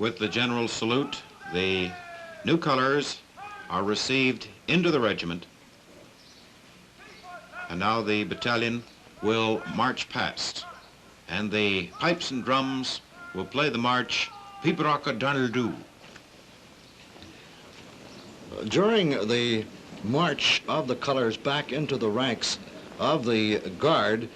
With the general salute, the new colors are received into the regiment, and now the battalion will march past, and the pipes and drums will play the march Pibraka Donaldoo. During the march of the colors back into the ranks of the Guard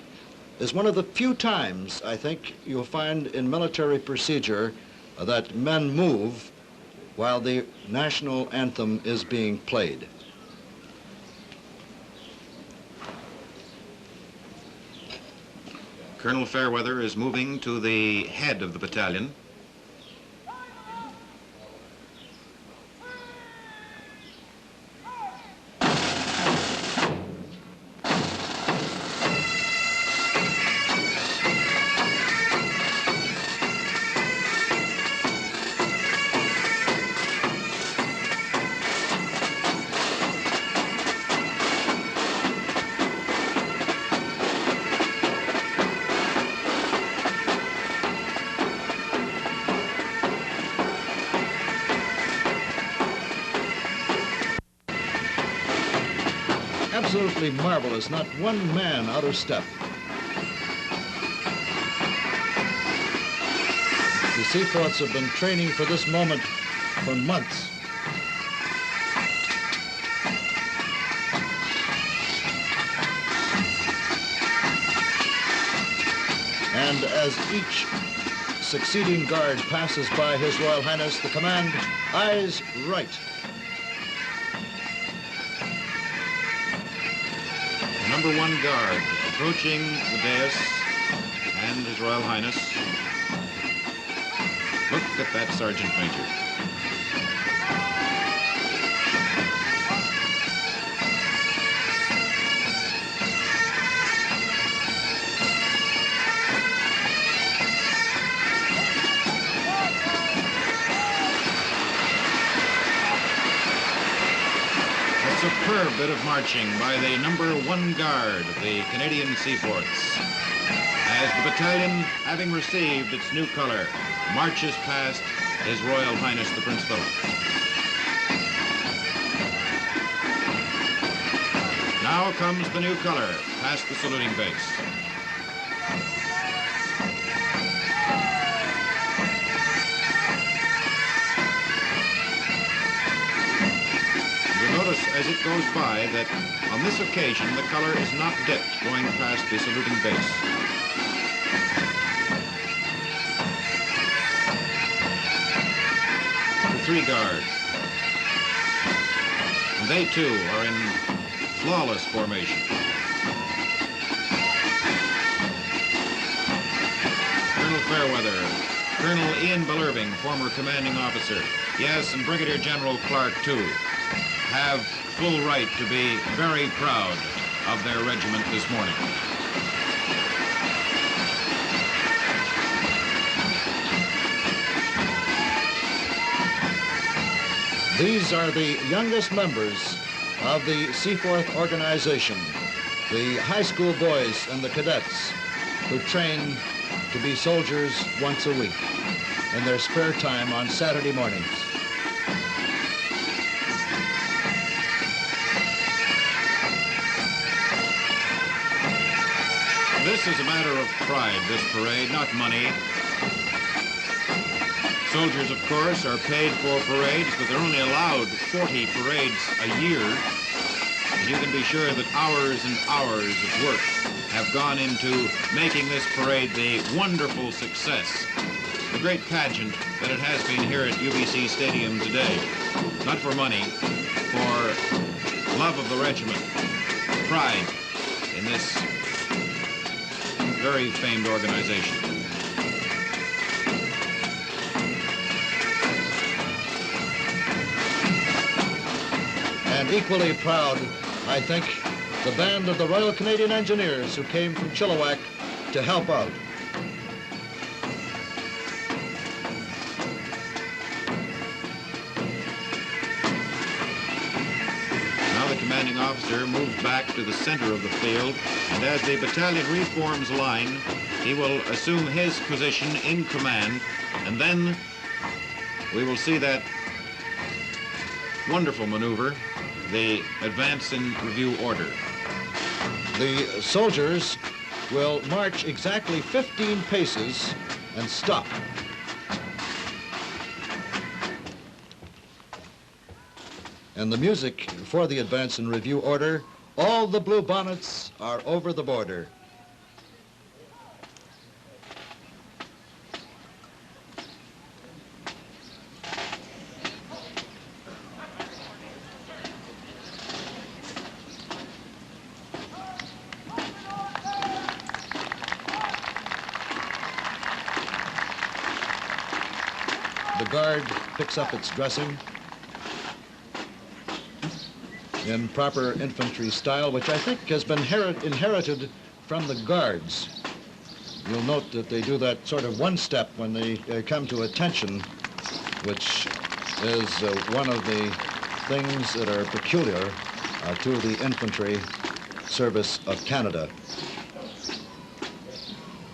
is one of the few times, I think, you'll find in military procedure that men move while the national anthem is being played. Colonel Fairweather is moving to the head of the battalion. Absolutely marvelous, not one man out of step. The Seaforths have been training for this moment for months. And as each succeeding Guard passes by His Royal Highness, the command, eyes right. Number 1 Guard approaching the dais and His Royal Highness. Look at that Sergeant Major. Superb bit of marching by the number 1 Guard of the Canadian Seaforths, as the battalion, having received its new color, marches past His Royal Highness the Prince Philip. Now comes the new color past the saluting base. As it goes by that on this occasion the color is not dipped going past the saluting base. The 3 Guard. And they too are in flawless formation. Colonel Fairweather, Colonel Ian Belirving, former commanding officer, yes, and Brigadier General Clark too, have full right to be very proud of their regiment this morning. These are the youngest members of the Seaforth organization, the high school boys and the cadets who train to be soldiers once a week in their spare time on Saturday mornings. This is a matter of pride, this parade, not money. Soldiers, of course, are paid for parades, but they're only allowed 40 parades a year. And you can be sure that hours and hours of work have gone into making this parade the wonderful success, the great pageant that it has been here at UBC Stadium today. Not for money, for love of the regiment, pride in this very famed organization. And equally proud, I think, the band of the Royal Canadian Engineers who came from Chilliwack to help out. Now the commanding officer moves back to the center of the field, and as the battalion reforms line, he will assume his position in command, and then we will see that wonderful maneuver, the advance in review order. The soldiers will march exactly 15 paces and stop. And the music for the advance and review order, all the blue bonnets are over the border. The guard picks up its dressing in proper infantry style, which I think has been inherited from the guards. You'll note that they do that sort of one step when they come to attention, which is one of the things that are peculiar to the infantry service of Canada.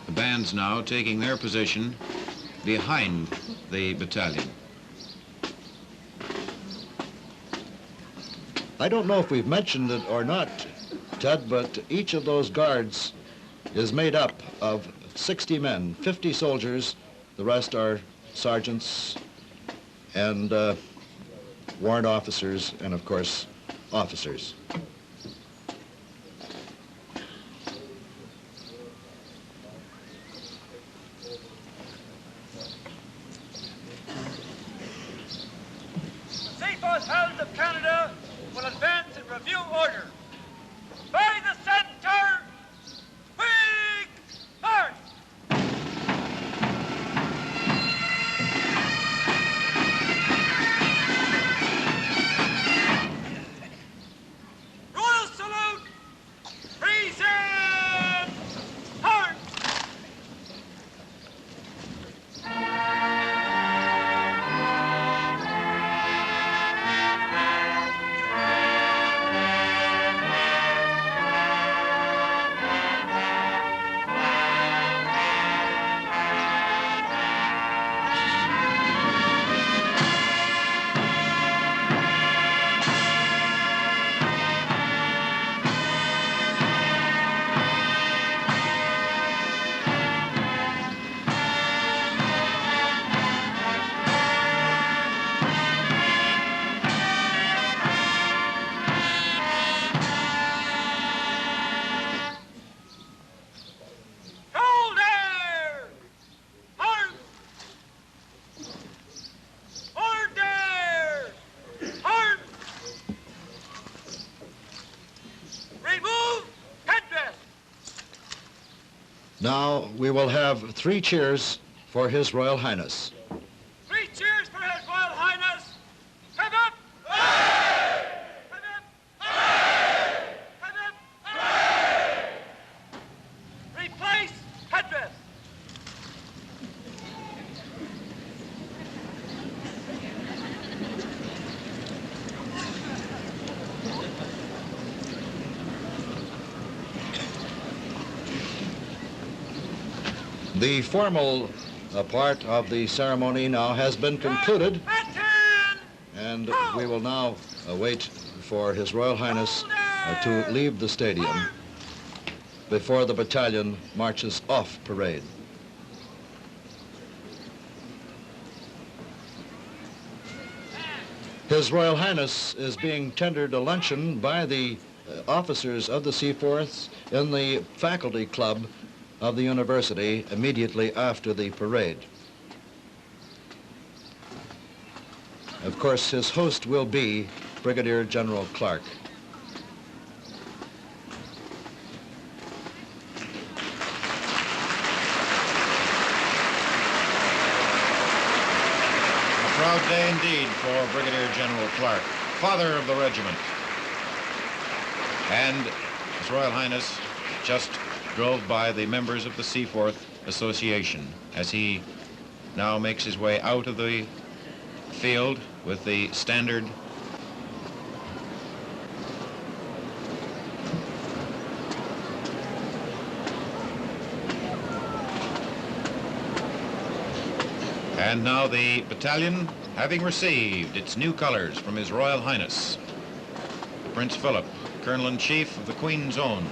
The bands now taking their position behind the battalion. I don't know if we've mentioned it or not, Ted, but each of those guards is made up of 60 men, 50 soldiers. The rest are sergeants and warrant officers and, of course, officers. Seaforth Highlanders of Canada will advance in review order. By the center, big march! Royal salute! Present! March! Now we will have 3 cheers for His Royal Highness. 3 cheers for His Royal Highness! Come up! Hey! Come up! Hey! Come up! Hey! Replace headdress! The formal part of the ceremony now has been concluded, and we will now wait for His Royal Highness to leave the stadium before the battalion marches off parade. His Royal Highness is being tendered a luncheon by the officers of the Seaforths in the faculty club of the university immediately after the parade. Of course, his host will be Brigadier General Clark. A proud day indeed for Brigadier General Clark, father of the regiment. And His Royal Highness just drove by the members of the Seaforth Association as he now makes his way out of the field with the standard and now the battalion having received its new colors from His Royal Highness, Prince Philip, Colonel-in-Chief of the Queen's Own,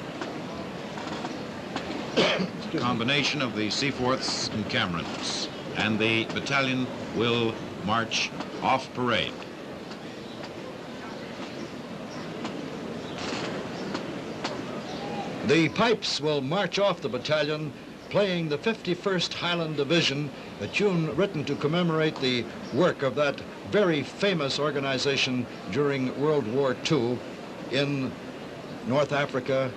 combination of the Seaforths and Camerons, and the battalion will march off parade. The pipes will march off the battalion, playing the 51st Highland Division, a tune written to commemorate the work of that very famous organization during World War II in North Africa,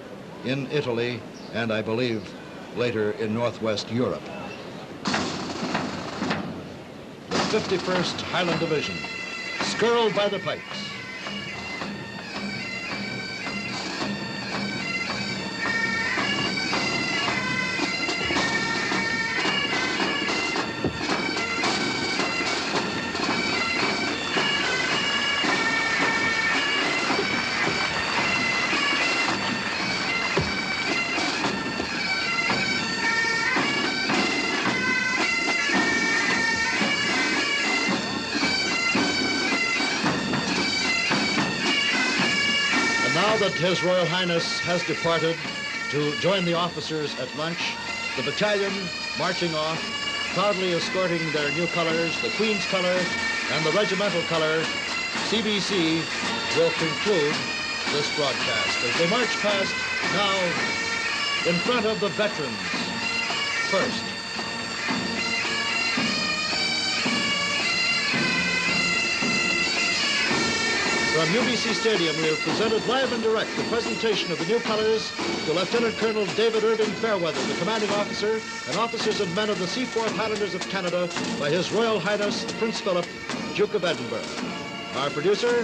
in Italy, and I believe later in Northwest Europe. The 51st Highland Division, skirled by the pipes. Now that His Royal Highness has departed to join the officers at lunch, the battalion marching off, proudly escorting their new colors, the Queen's color and the regimental color, CBC will conclude this broadcast as they march past now in front of the veterans first. From UBC Stadium, we have presented live and direct the presentation of the new colors to Lieutenant Colonel David Irving Fairweather, the commanding officer, and officers and men of the Seaforth Highlanders of Canada by His Royal Highness Prince Philip, Duke of Edinburgh. Our producer,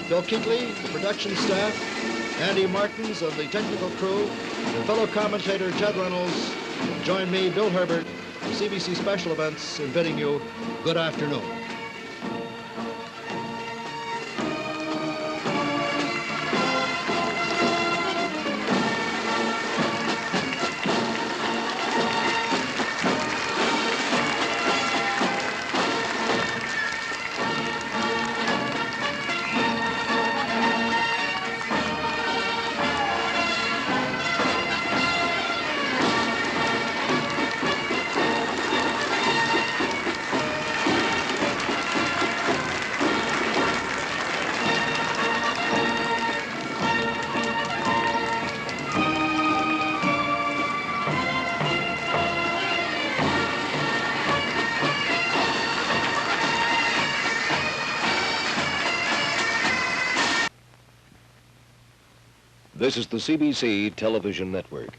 Phil Keatley, the production staff, Andy Martins of the technical crew, and fellow commentator Jed Reynolds, join me, Bill Herbert, from CBC Special Events, in bidding you good afternoon. This is the CBC Television Network.